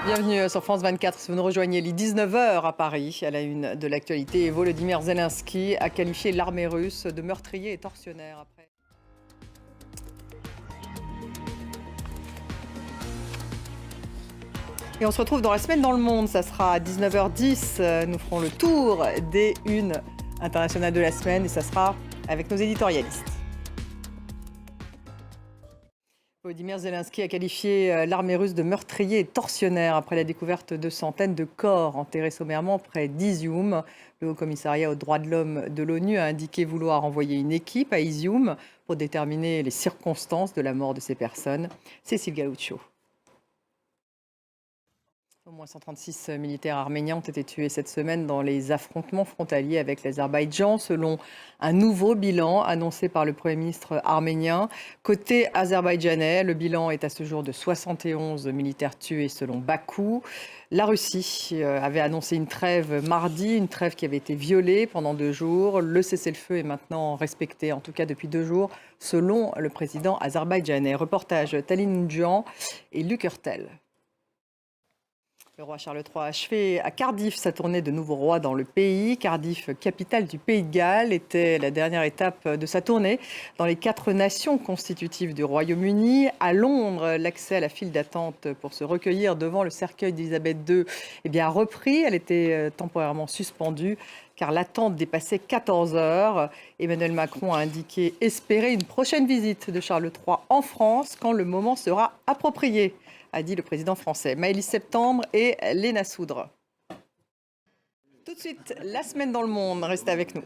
Bienvenue sur France 24. Si vous nous rejoignez, il est 19 h à Paris, à la une de l'actualité. Volodymyr Zelensky a qualifié l'armée russe de meurtrier et tortionnaire après. Et on se retrouve dans la semaine dans le monde. Ça sera à 19 h 10. Nous ferons le tour des unes internationales de la semaine et ça sera avec nos éditorialistes. Volodymyr Zelensky a qualifié l'armée russe de meurtrier et tortionnaire après la découverte de centaines de corps enterrés sommairement près d'Izium. Le Haut-Commissariat aux droits de l'homme de l'ONU a indiqué vouloir envoyer une équipe à Izium pour déterminer les circonstances de la mort de ces personnes. Cécile Gaucho. Au moins 136 militaires arméniens ont été tués cette semaine dans les affrontements frontaliers avec l'Azerbaïdjan, selon un nouveau bilan annoncé par le Premier ministre arménien. Côté azerbaïdjanais, le bilan est à ce jour de 71 militaires tués selon Bakou. La Russie avait annoncé une trêve mardi, une trêve qui avait été violée pendant 2 jours. Le cessez-le-feu est maintenant respecté, en tout cas depuis 2 jours, selon le président azerbaïdjanais. Reportage Taline Ndjian et Luc Hurtel. Le roi Charles III a achevé à Cardiff sa tournée de nouveau roi dans le pays. Cardiff, capitale du Pays de Galles, était la dernière étape de sa tournée dans les 4 nations constitutives du Royaume-Uni. À Londres, l'accès à la file d'attente pour se recueillir devant le cercueil d'Élisabeth II a repris. Elle était temporairement suspendue car l'attente dépassait 14 heures. Emmanuel Macron a indiqué espérer une prochaine visite de Charles III en France quand le moment sera approprié, a dit le président français. Maëlys Septembre et Léna Soudre. Tout de suite, la semaine dans le monde. Restez avec nous.